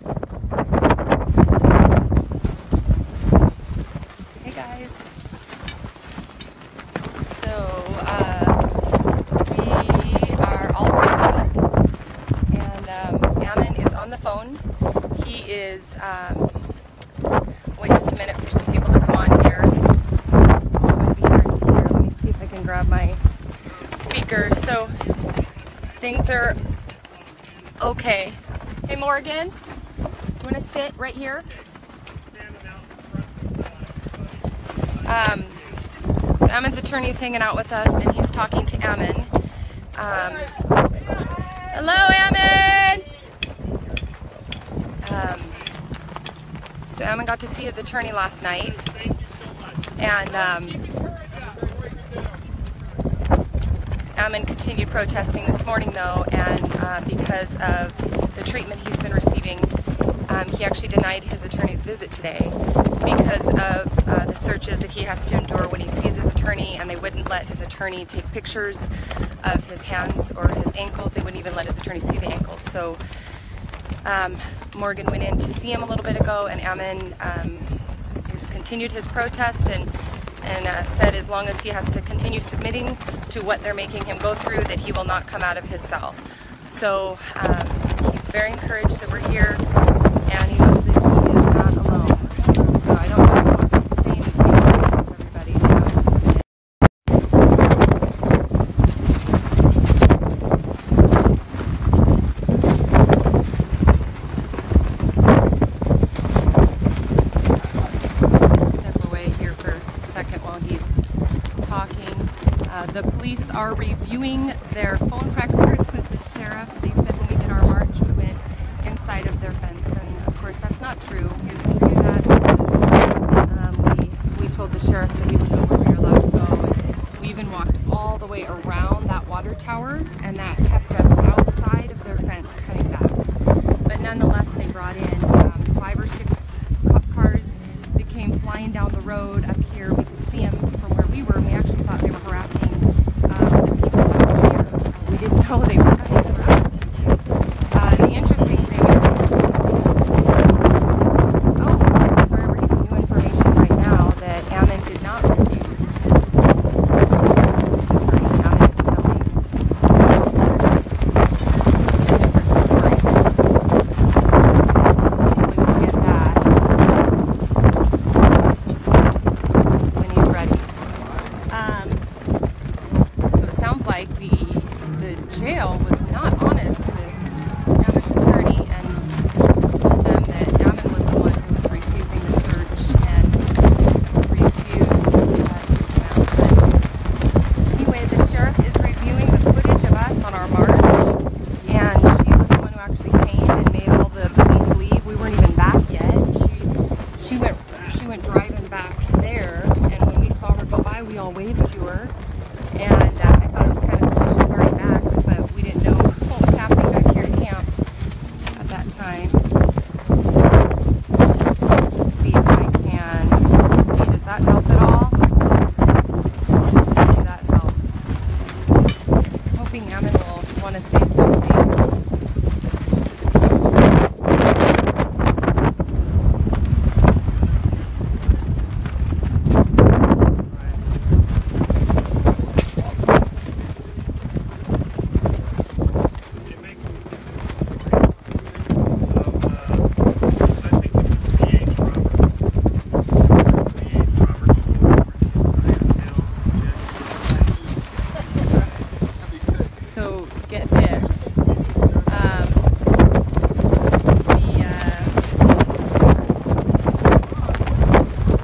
Hey guys. So we are all doing good, and Ammon is on the phone. He is. Wait just a minute for some people to come on here. It might be hard to hear. Let me see if I can grab my speaker. So things are okay. Hey Morgan, you want to sit right here? So Ammon's attorney is hanging out with us, and he's talking to Ammon. Hello, Ammon! So Ammon got to see his attorney last night, and Ammon continued protesting this morning though, and because of the treatment he's been receiving, he actually denied his attorney's visit today because of the searches that he has to endure when he sees his attorney, and they wouldn't let his attorney take pictures of his hands or his ankles. They wouldn't even let his attorney see the ankles. So Morgan went in to see him a little bit ago, and Ammon has continued his protest and said as long as he has to continue submitting to what they're making him go through, that he will not come out of his cell. So he's very encouraged that we're here, and he knows that he is not alone. So I don't know if he wants to say anything with everybody. Just a minute. Step away here for a second while he's talking. The police are reviewing their phone records with the sheriff. They said when we did our march, we went inside of their fence, and of course that's not true. We didn't do that. We told the sheriff that he would go where we were allowed to go, and we even walked all the way around that water tower, and that kept us outside of their fence coming back. But nonetheless, they brought in 5 or 6 cop cars. They came flying down the road up here. We could see them from where we were, and we actually thought they were harassing the people up here. We didn't know they were coming to us. The interesting thing is, sorry, we're getting new information right now that Ammon did not refuse his attorney. Ammon is telling a different story. We will get that when he's ready. So it sounds like the jail was not honest with Ammon's attorney and told them that Ammon was the one who was refusing the search and refused to come out. But anyway, the sheriff is reviewing the footage of us on our march, and she was the one who actually came and made all the police leave. We weren't even back yet. She went driving back there, and when we saw her go by, we all waved to her. And I thought it was kind of cool. She was already back, but we didn't know what was happening back here at camp at that time. Let's see if I can see. Does that help at all? Maybe that helps. I'm hoping Ammon will want to say something. So get this.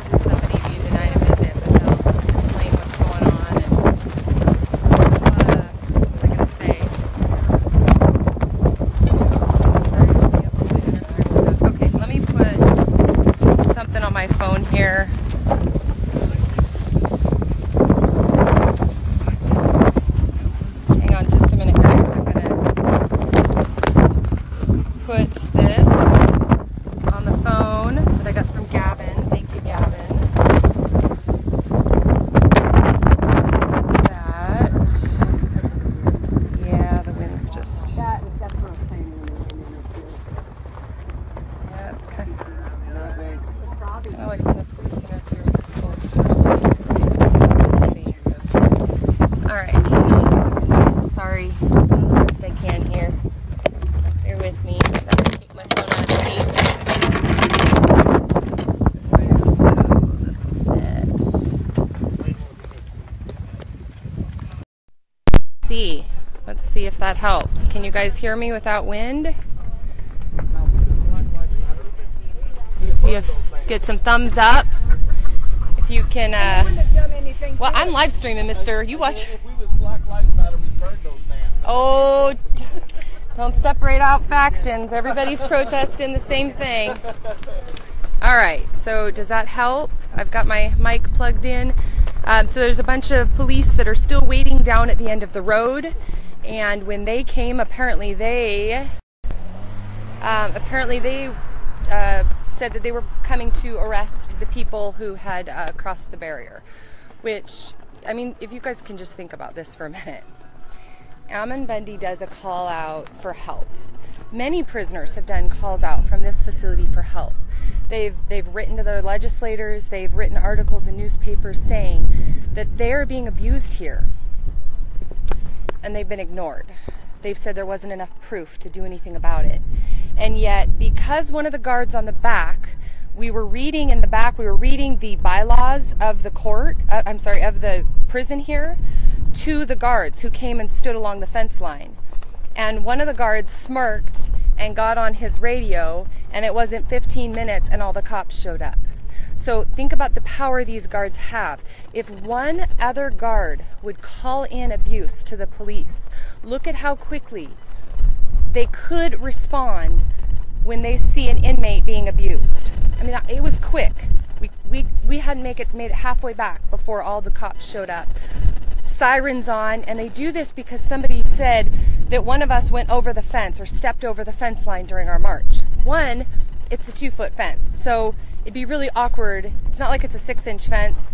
This is somebody being denied a visit, but they'll explain what's going on. And what was I going to say? Okay, let me put something on my phone here. Put this on the phone that I got from Gavin. Thank you, Gavin. That. Yeah, the wind's just. Let's see if that helps. Can you guys hear me without wind? You see if get some thumbs up. If you can, well, I'm live streaming, mister. You watch. If we was Black Lives Matter, we burned those men. Oh, don't separate out factions. Everybody's protesting the same thing. All right, so does that help? I've got my mic plugged in. So there's a bunch of police that are still waiting down at the end of the road. And when they came, apparently they said that they were coming to arrest the people who had crossed the barrier. Which, I mean, if you guys can just think about this for a minute. Ammon Bundy does a call out for help. Many prisoners have done calls out from this facility for help. They've written to their legislators, they've written articles in newspapers saying that they're being abused here. And they've been ignored. They've said there wasn't enough proof to do anything about it. And yet, because one of the guards on the back, we were reading the bylaws of the court, of the prison here, to the guards who came and stood along the fence line. And one of the guards smirked and got on his radio, and it wasn't 15 minutes and all the cops showed up. So think about the power these guards have. If one other guard would call in abuse to the police, look at how quickly they could respond when they see an inmate being abused. I mean, it was quick. We hadn't made it halfway back before all the cops showed up. Sirens on, and they do this because somebody said that one of us went over the fence or stepped over the fence line during our march. One, it's a 2-foot fence, so it'd be really awkward. It's not like it's a 6-inch fence.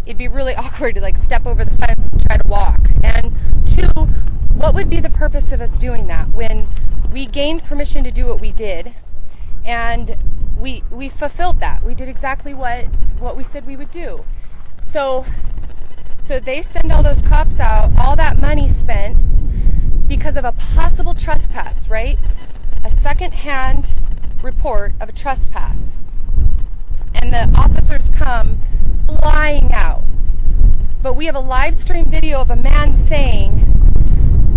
It'd be really awkward to like step over the fence and try to walk. And two, what would be the purpose of us doing that when we gained permission to do what we did, and we fulfilled that. We did exactly what we said we would do. So they send all those cops out, all that money spent because of a possible trespass, right? A second-hand report of a trespass. And the officers come flying out. But we have a live stream video of a man saying,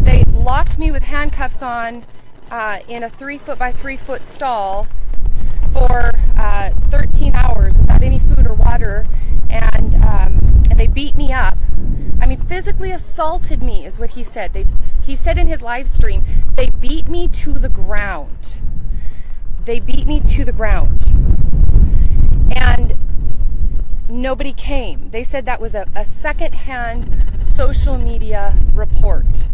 they locked me with handcuffs on in a 3-foot by 3-foot stall for 13 hours without any food or water, and they beat me up. I mean, physically assaulted me is what he said. He said in his live stream, they beat me to the ground. They beat me to the ground. And nobody came. They said that was a second-hand social media report.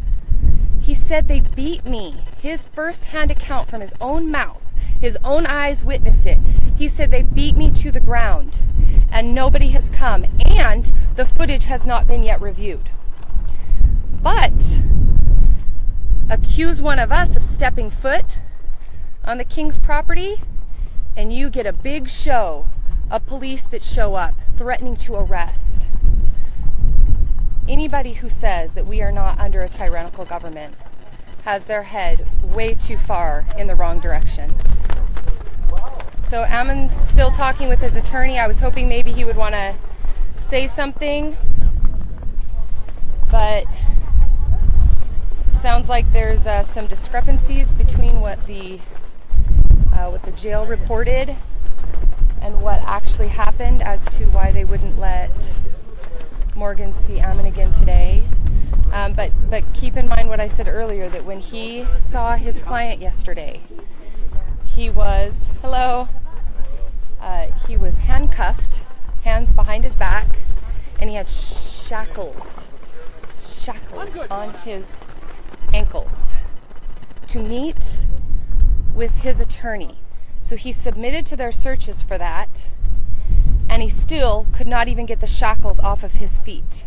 He said they beat me. His first-hand account from his own mouth, his own eyes witnessed it. He said they beat me to the ground, and nobody has come, and the footage has not been yet reviewed. But accuse one of us of stepping foot on the king's property, and you get a big show of police that show up threatening to arrest. Anybody who says that we are not under a tyrannical government has their head way too far in the wrong direction. So Ammon's still talking with his attorney. I was hoping maybe he would want to say something, but it sounds like there's some discrepancies between what the jail reported and what actually happened as to why they wouldn't let Morgan see Ammon again today. But keep in mind what I said earlier, that when he saw his client yesterday, he was, he was handcuffed, hands behind his back, and he had shackles on his ankles to meet with his attorney. So he submitted to their searches for that, and he still could not even get the shackles off of his feet.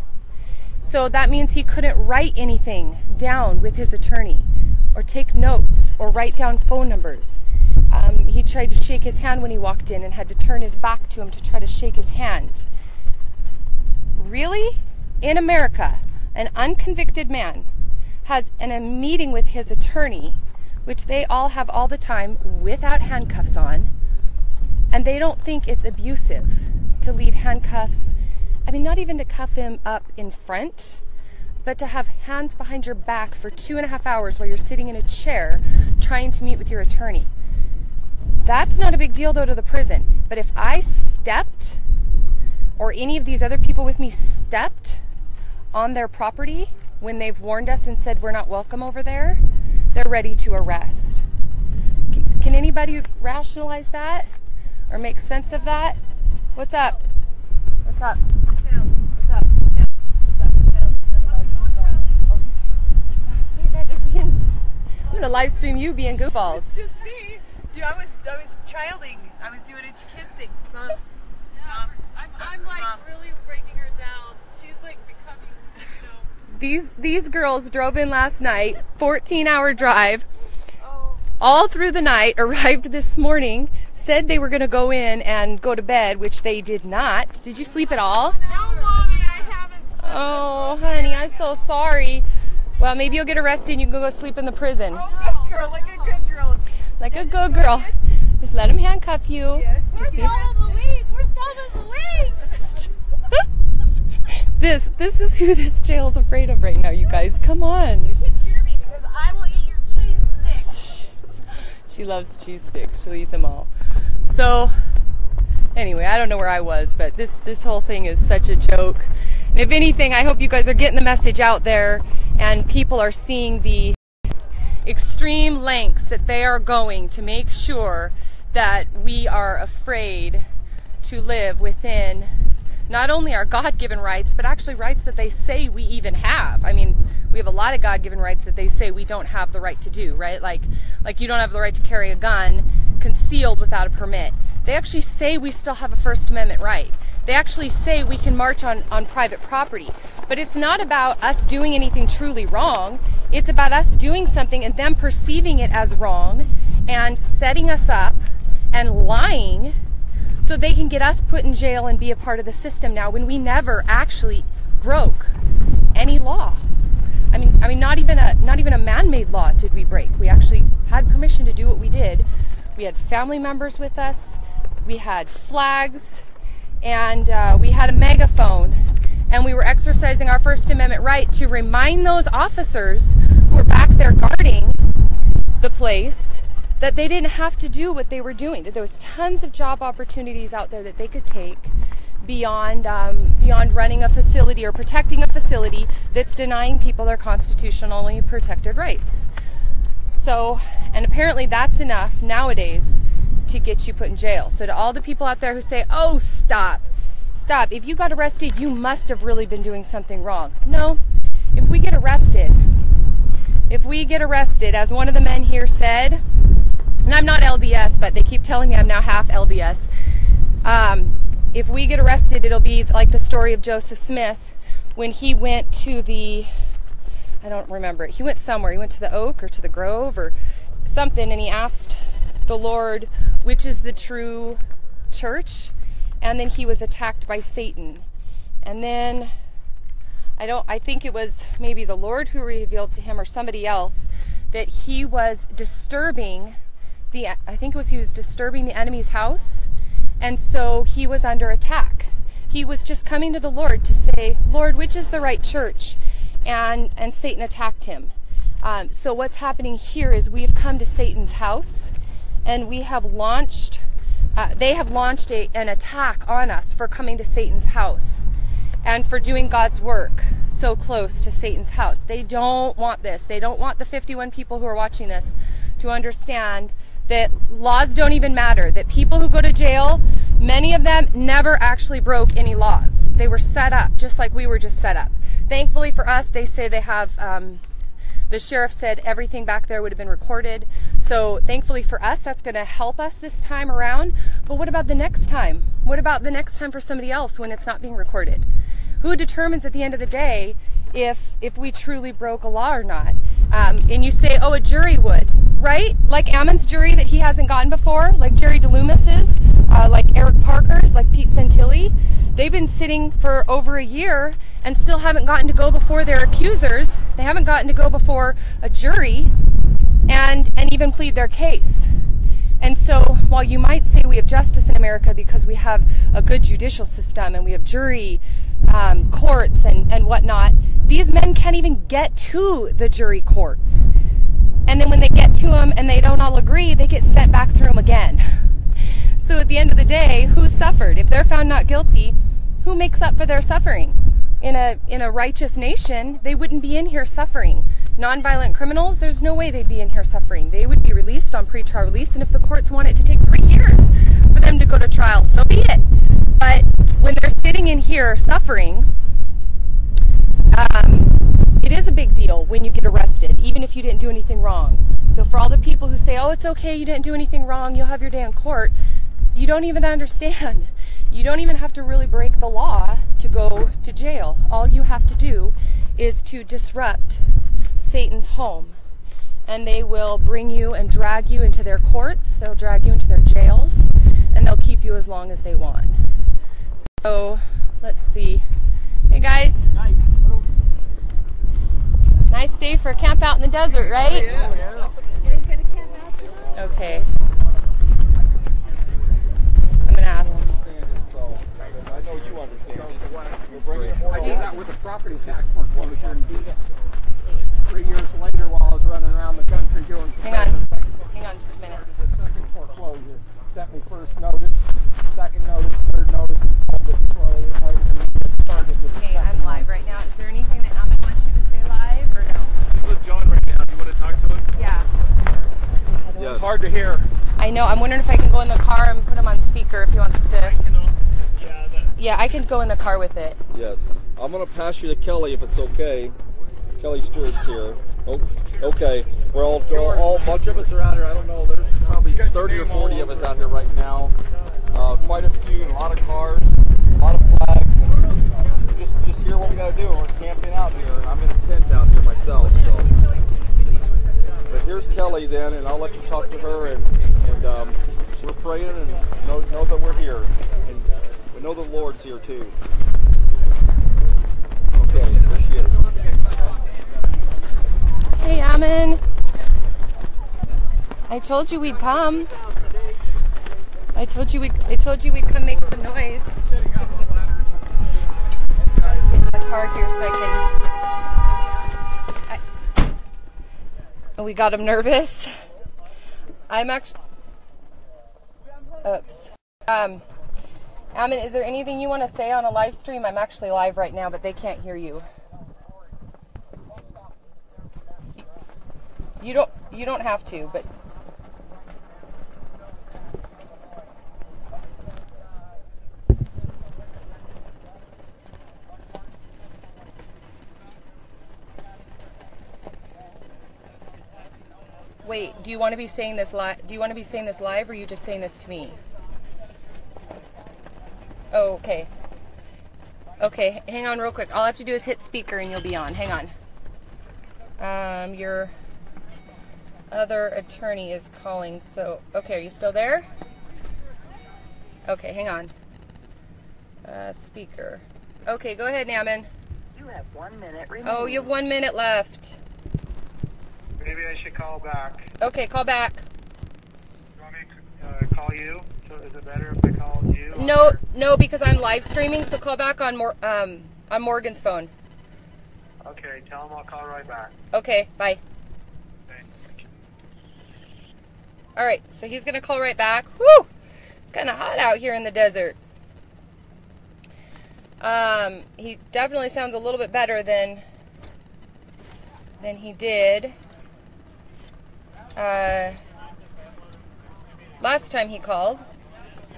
So that means he couldn't write anything down with his attorney, or take notes, or write down phone numbers. He tried to shake his hand when he walked in and had to turn his back to him to try to shake his hand. Really? In America, an unconvicted man has a meeting with his attorney, which they all have all the time without handcuffs on, and they don't think it's abusive to leave handcuffs. I mean, not even to cuff him up in front but to have hands behind your back for 2.5 hours while you're sitting in a chair trying to meet with your attorney. That's not a big deal though to the prison. But if I stepped, or any of these other people with me stepped on their property when they've warned us and said we're not welcome over there, they're ready to arrest. Can anybody rationalize that or make sense of that? What's up? What's up? What's up? What's up? You guys are being... I'm gonna live stream you being goofballs. It's just me. Dude, I was childing. I was doing a kid thing. Mom. Mom. I'm like Mom. really breaking her down. She's like becoming, you know. These girls drove in last night, 14-hour drive, all through the night, arrived this morning, said they were going to go in and go to bed, which they did not. Did you sleep at all? No, Mommy, I haven't slept. Oh, honey, I'm so sorry. Well, maybe you'll get arrested and you can go sleep in the prison. Oh, good girl, like a good girl. Like a good girl. Just let them handcuff you. Yes. Just be... We're Thelma Louise. This is who this jail's afraid of right now, you guys. Come on. You should fear me because I will eat your cheese sticks. She loves cheese sticks. She'll eat them all. So, anyway, I don't know where I was, but this whole thing is such a joke. And if anything, I hope you guys are getting the message out there and people are seeing the extreme lengths that they are going to make sure that we are afraid to live within not only our God-given rights, but actually rights that they say we even have. I mean, we have a lot of God-given rights that they say we don't have the right to do, right? Like you don't have the right to carry a gun concealed without a permit. They actually say we still have a First Amendment right. They actually say we can march on private property. But it's not about us doing anything truly wrong. It's about us doing something and them perceiving it as wrong and setting us up and lying so they can get us put in jail and be a part of the system now when we never actually broke any law. I mean, not even a man-made law did we break. We actually had permission to do what we did. We had family members with us. We had flags, and we had a megaphone, and we were exercising our First Amendment right to remind those officers who were back there guarding the place that they didn't have to do what they were doing, that there was tons of job opportunities out there that they could take beyond running a facility or protecting a facility that's denying people their constitutionally protected rights. So, and apparently that's enough nowadays to get you put in jail. So to all the people out there who say, oh, stop, if you got arrested, you must have really been doing something wrong. No, if we get arrested, as one of the men here said, and I'm not LDS, but they keep telling me I'm now half LDS. If we get arrested, it'll be like the story of Joseph Smith when he went to I don't remember it. He went somewhere. He went to the Oak or to the Grove or something, and he asked the Lord, which is the true church? And then he was attacked by Satan. And then I think it was maybe the Lord who revealed to him or somebody else that he was disturbing he was disturbing the enemy's house, and so he was under attack. He was just coming to the Lord to say, Lord, which is the right church? And Satan attacked him. So what's happening here is we have come to Satan's house, and we have launched, they have launched an attack on us for coming to Satan's house and for doing God's work so close to Satan's house. They don't want this. They don't want the 51 people who are watching this to understand that laws don't even matter, that people who go to jail, many of them never actually broke any laws. They were set up just like we were just set up. Thankfully for us, they say they have, the sheriff said everything back there would have been recorded. So thankfully for us, that's going to help us this time around. But what about the next time? What about the next time for somebody else when it's not being recorded? Who determines at the end of the day if we truly broke a law or not? And you say, oh, a jury would, right? Like Ammon's jury that he hasn't gotten before, like Jerry DeLoomis's, like Eric Parker's, like Pete Santilli. They've been sitting for over a year and still haven't gotten to go before their accusers. They haven't gotten to go before a jury and even plead their case. And so while you might say we have justice in America because we have a good judicial system and we have jury courts and whatnot, these men can't even get to the jury courts. And then when they get to them and they don't all agree, they get sent back through them again. So at the end of the day, who suffered? If they're found not guilty, who makes up for their suffering? In a righteous nation, they wouldn't be in here suffering. Nonviolent criminals, there's no way they'd be in here suffering. They would be released on pretrial release, and if the courts want it to take 3 years for them to go to trial, so be it. But when they're sitting in here suffering, it is a big deal when you get arrested, even if you didn't do anything wrong. So for all the people who say, oh, it's okay, you didn't do anything wrong, you'll have your day in court, you don't even understand. You don't even have to really break the law to go to jail. All you have to do is to disrupt Satan's home. And they will bring you and drag you into their courts, they'll drag you into their jails, and they'll keep you as long as they want. So, let's see. Hey guys. Nice day for a camp out in the desert, right? Okay. I'm gonna ask. I know you understand. I did that with the property tax foreclosure and beat it 3 years later while I was running around the country doing. Hang on just a minute. The second foreclosure sent me first notice, second notice, third notice, and sold it before I even started with the Hey, second I'm live right now. Is there anything that Ammon wants you to say live or no? He's with John right now. Do you want to talk to him? Yeah. Yeah, it's hard to hear. I know. I'm wondering if I can go in the car and put him on speaker if he wants to. Yeah, I can go in the car with it. Yes. I'm going to pass you to Kelly if it's okay. Kelli Stewart's here. Oh, okay. We're all a bunch of us are out here. I don't know. There's probably 30 or 40 of us out here right now. Quite a few, a lot of cars, a lot of flags. And just hear what we got to do. We're camping out here. I'm in a tent out here myself. So. But here's Kelli then, and I'll let you talk to her. And we're praying and know that we're here. And we know the Lord's here too. Okay, there she is. Hey, Ammon. I told you we'd come. I told you we'd come make some noise. Get the car here so I can. Oh, we got him nervous. I'm actually. Oops. Ammon, is there anything you want to say on a live stream? I'm actually live right now, but they can't hear you. You don't have to, but wait, do you want to be saying this live? Do you want to be saying this live, or are you just saying this to me? Oh, okay. Okay, hang on real quick. All I have to do is hit speaker and you'll be on. Hang on. Your other attorney is calling, so, okay, are you still there? Okay, hang on. Speaker. Okay, go ahead, Ammon. You have 1 minute remaining. Oh, you have 1 minute left. Maybe I should call back. Okay, call back. You want me to call you? So is it better if I call you? No, because I'm live streaming, so call back on Morgan's phone. Okay, tell him I'll call right back. Okay, bye. Thank you. All right, so he's gonna call right back. Whew! It's kind of hot out here in the desert. He definitely sounds a little bit better than he did last time he called.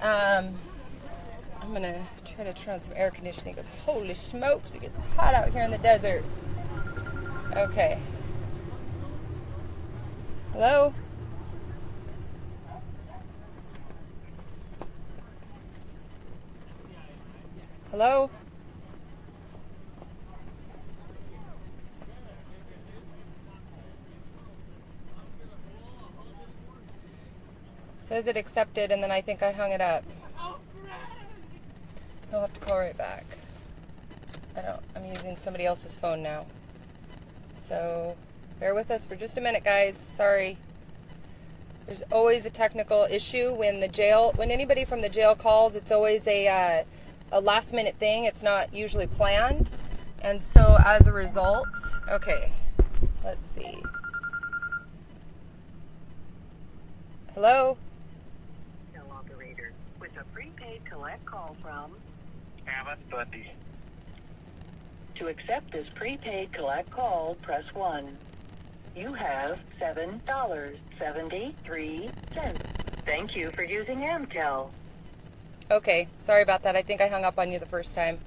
I'm gonna try to turn on some air conditioning because holy smokes, it gets hot out here in the desert. Okay. Hello? Hello? It says it accepted, and then I think I hung it up. He'll have to call right back. I'm using somebody else's phone now. So, bear with us for just a minute, guys. Sorry. There's always a technical issue when anybody from the jail calls. It's always a last minute thing. It's not usually planned. And so as a result, okay, let's see. Hello? Operator with a prepaid collect call from Ammon Bundy. To accept this prepaid collect call, press 1. You have $7.73. Thank you for using Amtel. Okay, sorry about that. I think I hung up on you the first time.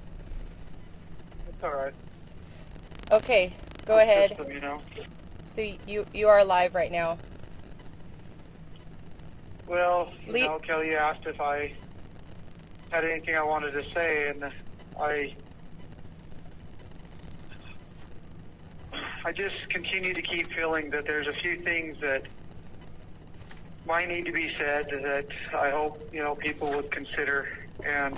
It's all right. Okay, go ahead. System, you know. So you are live right now. Well, you know, Kelly asked if I had anything I wanted to say, and I just continue to keep feeling that there's a few things that might need to be said that I hope, you know, people would consider. And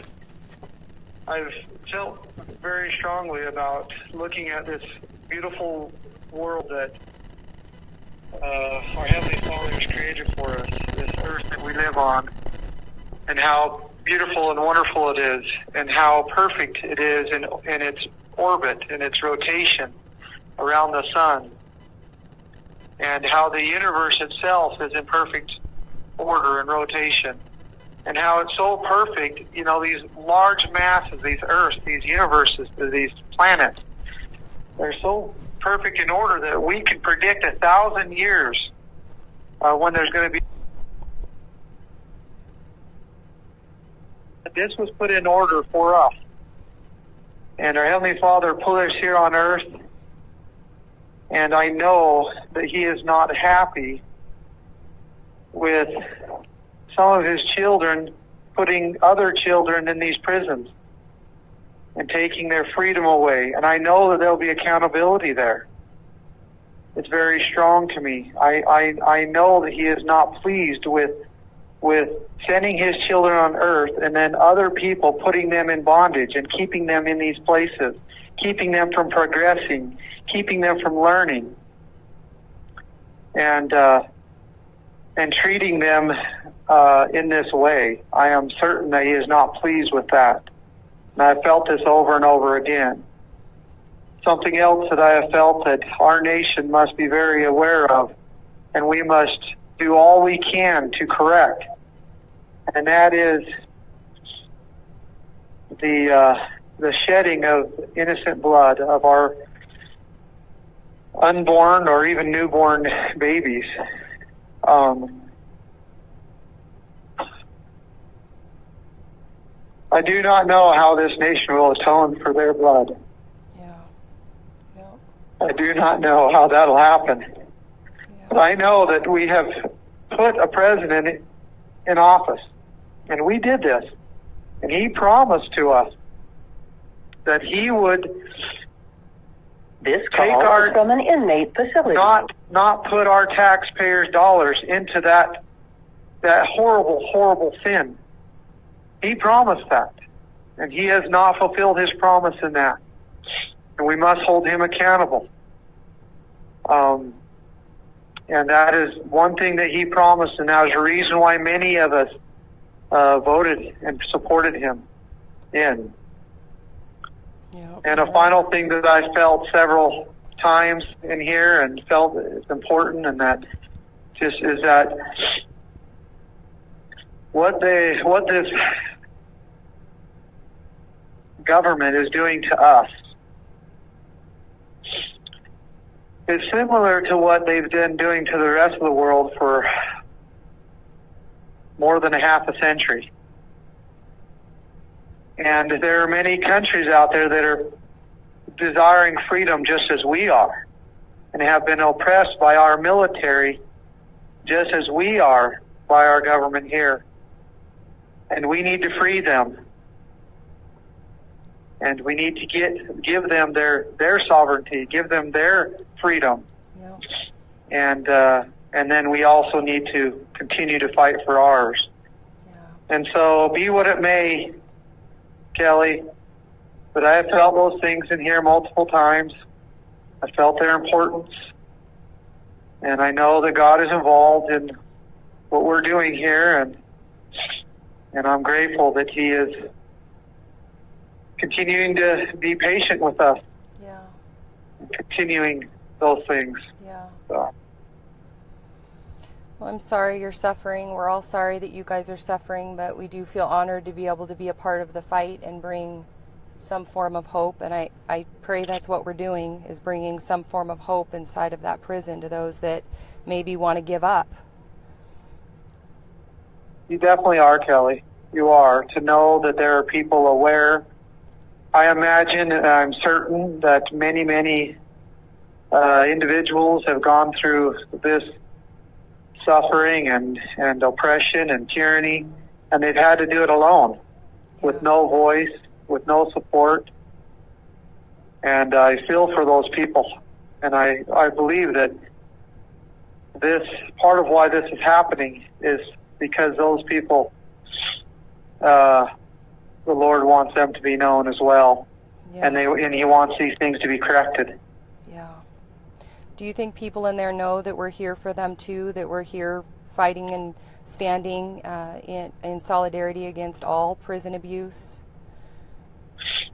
I've felt very strongly about looking at this beautiful world that our Heavenly Father has created for us, this earth that we live on, and how beautiful and wonderful it is, and how perfect it is in its orbit, in its rotation around the sun, and how the universe itself is in perfect order and rotation, and how it's so perfect, you know, these large masses, these earths, these universes, these planets, they're so perfect in order that we can predict 1,000 years when there's going to be. This was put in order for us, and our Heavenly Father put us here on earth. And I know that He is not happy with some of His children putting other children in these prisons and taking their freedom away. And I know that there'll be accountability there. It's very strong to me. I know that He is not pleased with sending His children on earth and then other people putting them in bondage and keeping them in these places, keeping them from progressing, keeping them from learning, and treating them in this way. I am certain that He is not pleased with that. And I've felt this over and over again. Something else that I have felt that our nation must be very aware of, and we must do all we can to correct, and that is the shedding of innocent blood of our unborn or even newborn babies. I do not know how this nation will atone for their blood. I do not know how that'll happen. But I know that we have put a president in office, and we did this, and he promised to us that he would This call is from an inmate facility. Not put our taxpayers' dollars into that horrible, horrible sin. He promised that, and he has not fulfilled his promise in that, and we must hold him accountable. And that is one thing that he promised, and that was the reason why many of us voted and supported him in. Yep. And a final thing that I felt several times in here and felt is important, and that just is that what this government is doing to us is similar to what they've been doing to the rest of the world for more than a half a century. And there are many countries out there that are desiring freedom just as we are, and have been oppressed by our military just as we are by our government here. And we need to free them. And we need to give them their sovereignty, give them their freedom. Yep. And then we also need to continue to fight for ours. Yeah. And so, be what it may, Kelly, but I have felt those things in here multiple times. I felt their importance, and I know that God is involved in what we're doing here, and I'm grateful that he is continuing to be patient with us. Yeah. And continuing those things. Yeah. So. Well, I'm sorry you're suffering. We're all sorry that you guys are suffering, but we do feel honored to be able to be a part of the fight and bring some form of hope. And I pray that's what we're doing, is bringing some form of hope inside of that prison to those that maybe want to give up. You definitely are, Kelly. You are. To know that there are people aware. I imagine, and I'm certain, that many, many individuals have gone through this suffering and oppression and tyranny, and they've had to do it alone, with no voice, with no support. And I feel for those people, and I believe that this, part of why this is happening is because those people, the Lord wants them to be known as well. Yeah. And he wants these things to be corrected. Yeah. Do you think people in there know that we're here for them too, that we're here fighting and standing in solidarity against all prison abuse?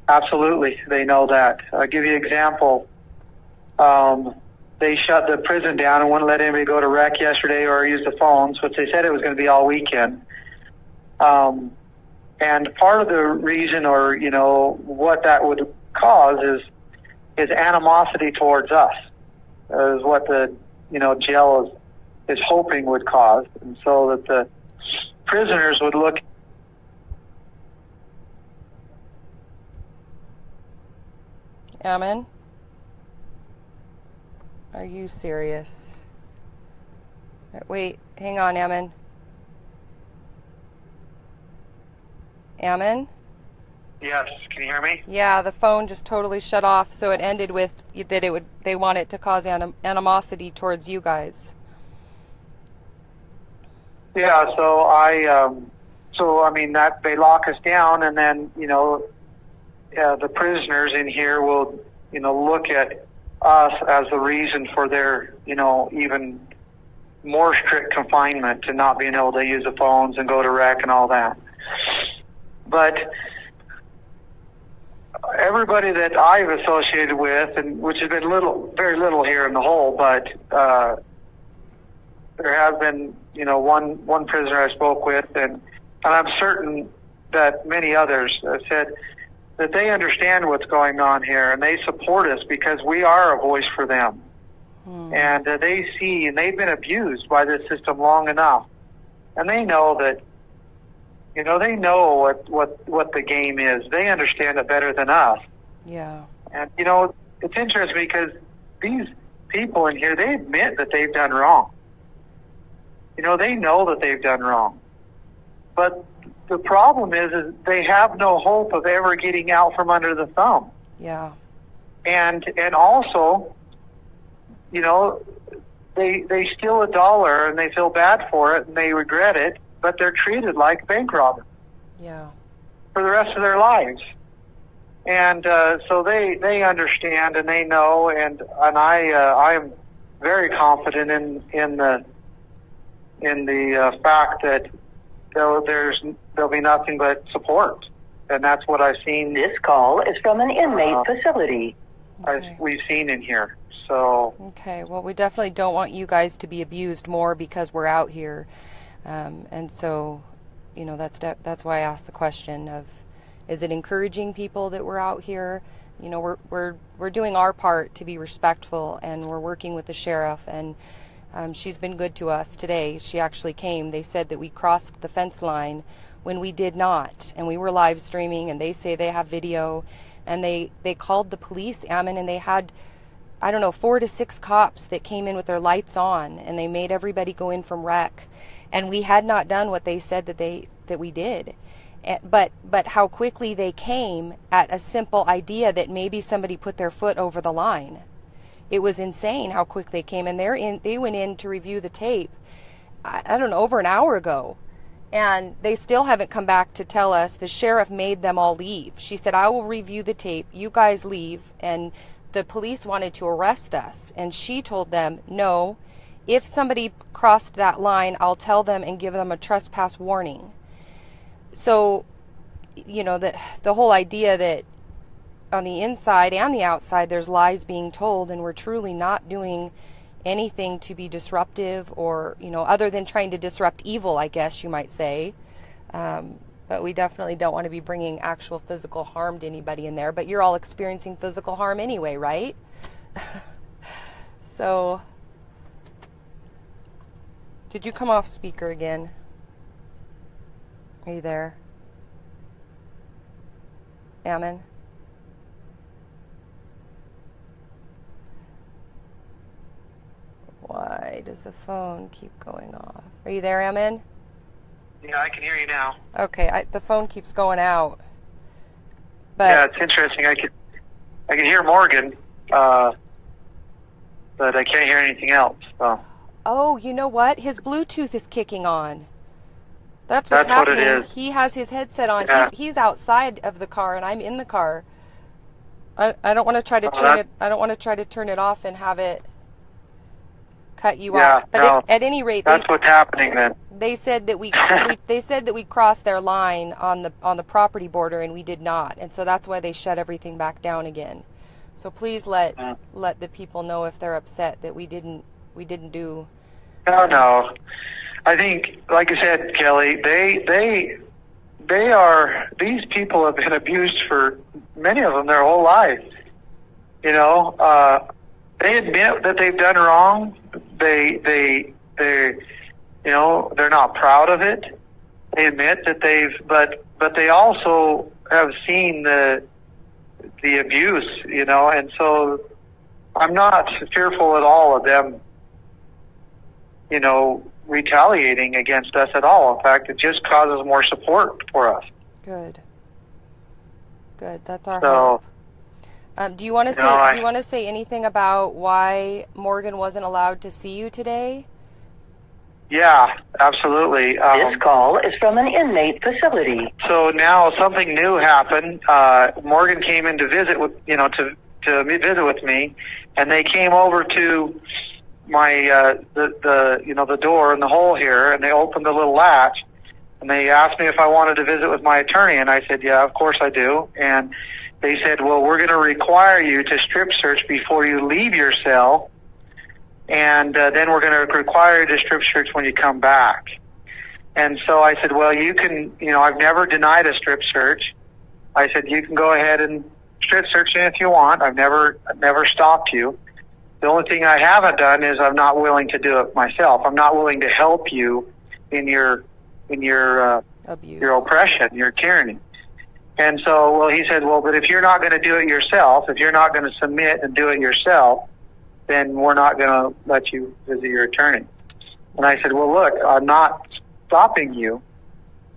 Absolutely, they know that. I'll give you an example. They shut the prison down and wouldn't let anybody go to rec yesterday or use the phones, which they said it was going to be all weekend. And part of the reason, or what that would cause is animosity towards us, is what the jail is hoping would cause, and so that the prisoners would look. Ammon? Are you serious? Wait, hang on, Ammon. Ammon? Yes, can you hear me? Yeah, the phone just totally shut off, so it ended with that they want it to cause animosity towards you guys. Yeah, so I mean that they lock us down, and then the prisoners in here will look at us as the reason for their even more strict confinement, to not being able to use the phones and go to rec and all that. But everybody that I've associated with, and which has been very little here in the whole, but there have been one prisoner I spoke with, and I'm certain that many others have said that they understand what's going on here, and they support us because we are a voice for them. And they see, and they've been abused by this system long enough, and they know that, they know what the game is. They understand it better than us. Yeah. And it's interesting because these people in here, they admit that they've done wrong. They know that they've done wrong, but the problem is they have no hope of ever getting out from under the thumb. Yeah. And also, they steal $1 and they feel bad for it and they regret it, but they're treated like bank robbers. Yeah. For the rest of their lives. And so they understand and they know, and I am very confident in the fact that there'll be nothing but support, and that's what I've seen. This call is from an inmate facility. Okay. We've seen in here. So. Okay. Well, we definitely don't want you guys to be abused more because we're out here, and so, that's why I asked the question of, is it encouraging people that we're out here? We're doing our part to be respectful, and we're working with the sheriff, and she's been good to us today. She actually came. They said that we crossed the fence line when we did not, and we were live streaming, and they say they have video, and they called the police, Ammon, and they had, 4 to 6 cops that came in with their lights on, and they made everybody go in from rec, and we had not done what they said that we did. But how quickly they came at a simple idea that maybe somebody put their foot over the line. It was insane how quick they came, and they went in to review the tape, over an hour ago, and they still haven't come back to tell us. The sheriff made them all leave. She said, I will review the tape, you guys leave, and the police wanted to arrest us, and she told them, no, if somebody crossed that line, I'll tell them and give them a trespass warning. So, you know, the whole idea that on the inside and the outside there's lies being told, and we're truly not doing anything to be disruptive, or, you know, other than trying to disrupt evil, I guess you might say. But we definitely don't want to be bringing actual physical harm to anybody in there. But you're all experiencing physical harm anyway, right? So, did you come off speaker again? Are you there? Ammon? Why does the phone keep going off? Are you there, Ammon? Yeah, I can hear you now. Okay, the phone keeps going out. But yeah, it's interesting. I can hear Morgan, but I can't hear anything else. So. Oh, you know what? His Bluetooth is kicking on. That's what's happening. What it is. He has his headset on. Yeah. He's outside of the car, and I'm in the car. I don't want to try to turn it. I don't want to try to turn it off and have it cut you off. But no, at any rate, that's what's happening then. They said that they said that we crossed their line on the property border, and we did not, and so that's why they shut everything back down again. So please let the people know if they're upset that we didn't do. No. I think, like I said, Kelly, these people have been abused for, many of them, their whole life. You know, they admit that they've done wrong. They you know, they're not proud of it. They admit that but they also have seen the abuse, you know, and so I'm not fearful at all of them, you know, retaliating against us at all. In fact, it just causes more support for us. Good. That's our hope. Do you want to say anything about why Morgan wasn't allowed to see you today? Yeah, absolutely. This call is from an inmate facility. So now something new happened. Morgan came in to visit with, you know, to visit with me, and they came over to my the door in the hole here, and they opened the little latch, and they asked me if I wanted to visit with my attorney, and I said, yeah, of course I do. And they said, well, we're going to require you to strip search before you leave your cell, and then we're going to require you to strip search when you come back. And so I said, well, you can, you know, I've never denied a strip search. I said, you can go ahead and strip search me if you want. I've never stopped you. The only thing I haven't done is I'm not willing to do it myself. I'm not willing to help you in your abuse, your oppression, your tyranny. And so, well, he said, well, but if you're not going to do it yourself, if you're not going to submit and do it yourself, then we're not going to let you visit your attorney. And I said, well, look, I'm not stopping you.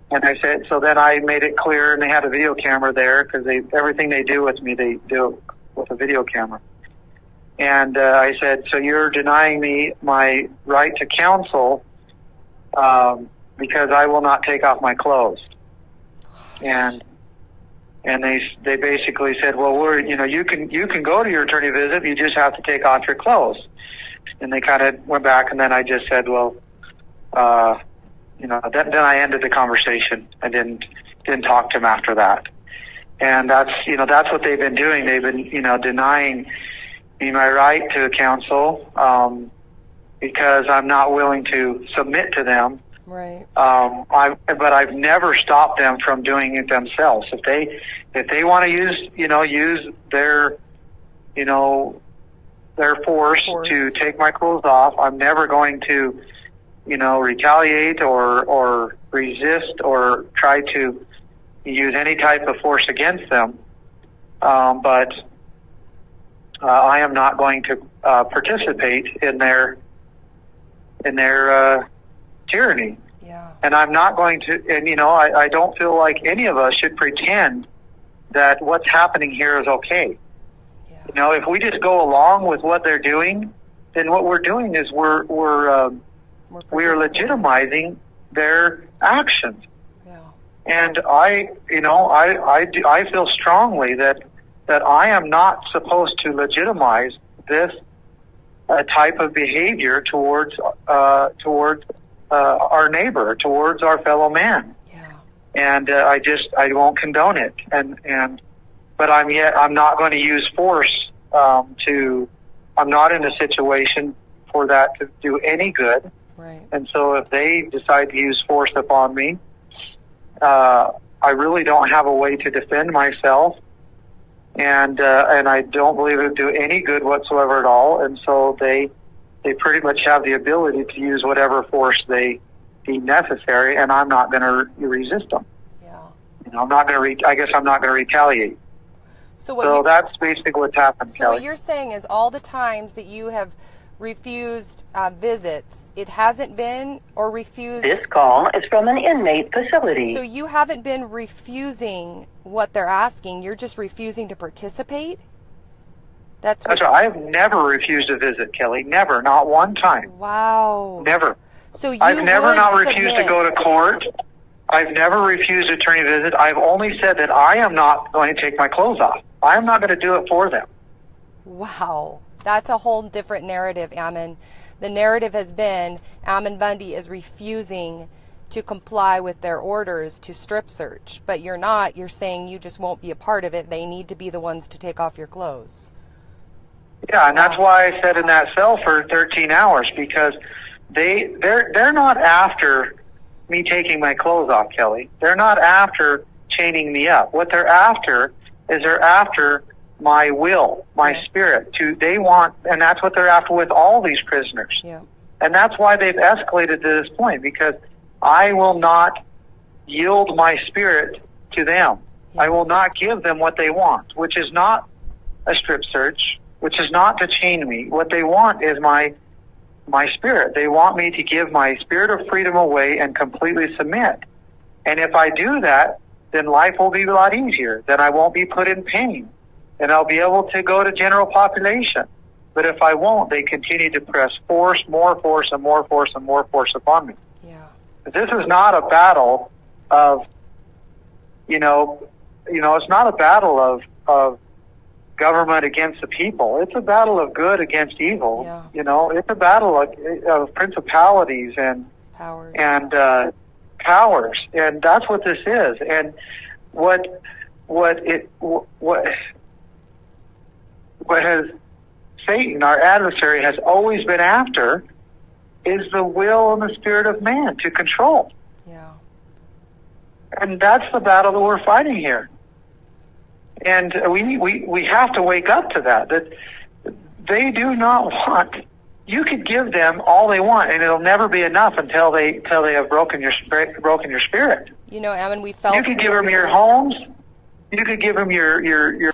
And I said, so then I made it clear, and they had a video camera there, because everything they do with me, they do it with a video camera. And I said, so you're denying me my right to counsel because I will not take off my clothes. And they basically said, well, you can go to your attorney visit, you just have to take off your clothes. And they kind of went back, and then I just said, well, then I ended the conversation. I didn't talk to him after that. And that's what they've been doing. They've been, denying me my right to counsel because I'm not willing to submit to them. Right. But I've never stopped them from doing it themselves. If they want to use their force to take my clothes off, I'm never going to, retaliate or resist or try to use any type of force against them. But I am not going to participate in their tyranny. Yeah. And I'm not going to, and I don't feel like any of us should pretend that what's happening here is okay. Yeah. If we just go along with what they're doing, then what we're doing is we are legitimizing their actions. Yeah. And I feel strongly that I am not supposed to legitimize this type of behavior towards our neighbor, towards our fellow man. Yeah. And I won't condone it. But I'm not going to use force I'm not in a situation for that to do any good. Right. And so if they decide to use force upon me, I really don't have a way to defend myself, and I don't believe it would do any good whatsoever at all. And so they pretty much have the ability to use whatever force they deem necessary, and I'm not going to resist them. Yeah. I'm not going to. I guess I'm not going to retaliate. So that's basically what's happened, So Kelly. what you're saying is all the times that you have refused visits, it hasn't been or refused... This call is from an inmate facility. So you haven't been refusing what they're asking, you're just refusing to participate? That's right. I've never refused a visit, Kelly. Never. Not one time. Wow. Never. So you I've never would not refused to submit. go to court. I've never refused attorney visit. I've only said that I am not going to take my clothes off. I am not going to do it for them. Wow. That's a whole different narrative, Ammon. The narrative has been Ammon Bundy is refusing to comply with their orders to strip search. But you're not. You're saying you just won't be a part of it. They need to be the ones to take off your clothes. Yeah, and that's why I sat in that cell for 13 hours, because they're not after me taking my clothes off, Kelly. They're not after chaining me up. What they're after is they're after my will, my spirit. They want, and that's what they're after with all these prisoners. Yeah. And that's why they've escalated to this point, because I will not yield my spirit to them. Yeah. I will not give them what they want, which is not a strip search, which is not to chain me. What they want is my spirit. They want me to give my spirit of freedom away and completely submit. And if I do that, then life will be a lot easier. Then I won't be put in pain. And I'll be able to go to general population. But if I won't, they continue to press force, more force, and more force, and more force upon me. Yeah. This is not a battle of, it's not a battle of government against the people. It's a battle of good against evil. Yeah. It's a battle of principalities and Powers. Powers, and that's what this is. And what has Satan, our adversary, has always been after is the will and the spirit of man to control. Yeah. And that's the battle that we're fighting here. And we have to wake up to that they do not want. You could give them all they want, and it'll never be enough until they have broken your spirit. Ammon, we felt... You could give them your homes. You could give them your...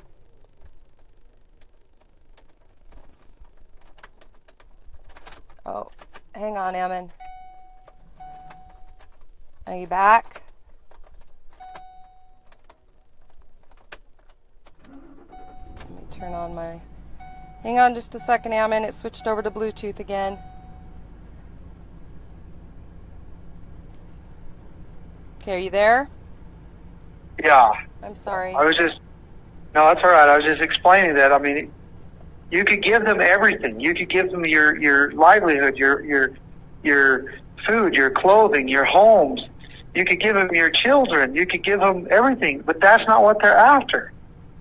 Oh, hang on, Ammon. Are you back? Let me turn on my... Hang on just a second, Ammon. It switched over to Bluetooth again. Okay, are you there? Yeah. I'm sorry. No, that's all right. I was just explaining that. I mean, you could give them everything. You could give them your livelihood, your food, your clothing, your homes. You could give them your children. You could give them everything. But that's not what they're after.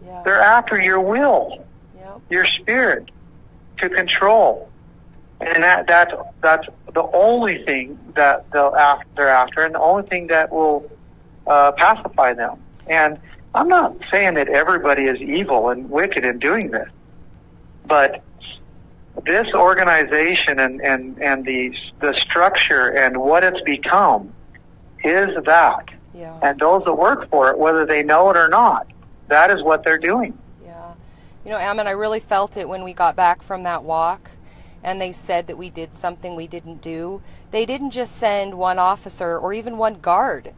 Yeah. They're after your will. Your spirit to control, and that's the only thing that they're after, and the only thing that will pacify them. And I'm not saying that everybody is evil and wicked in doing this, but this organization and the structure and what it's become is that. Yeah. And those that work for it, whether they know it or not, that is what they're doing. Ammon, I really felt it when we got back from that walk and they said that we did something we didn't do. They didn't just send one officer or even one guard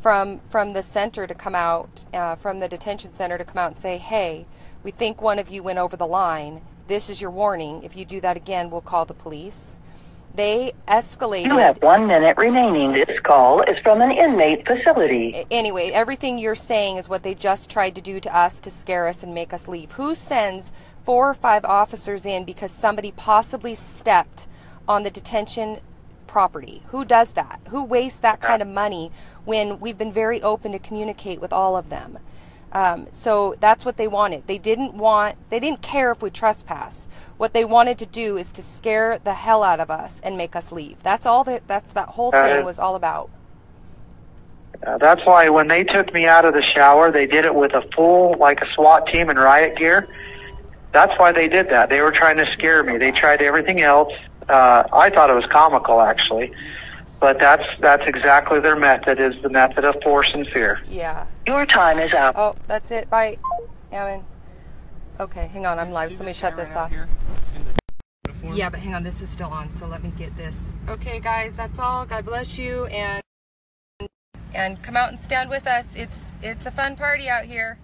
from the center to come out, from the detention center to come out and say, hey, we think one of you went over the line. This is your warning. If you do that again, we'll call the police. They escalated. You have 1 minute remaining. This call is from an inmate facility. Anyway, everything you're saying is what they just tried to do to us to scare us and make us leave. Who sends 4 or 5 officers in because somebody possibly stepped on the detention property. Who does that? Who wastes that kind of money when we've been very open to communicate with all of them? So that's what they wanted. They didn't care if we trespassed. What they wanted to do is to scare the hell out of us and make us leave. That's all that whole thing was all about. That's why when they took me out of the shower, they did it with a full, like a SWAT team in riot gear. That's why they did that. They were trying to scare me. They tried everything else. I thought it was comical, actually. But that's exactly their method, is the method of force and fear. Yeah. Your time is up. Oh, that's it. Bye, Ammon. Okay, hang on. I'm live. So let me shut this off. Yeah, but hang on. This is still on, so let me get this. Okay, guys, that's all. God bless you, and come out and stand with us. It's a fun party out here.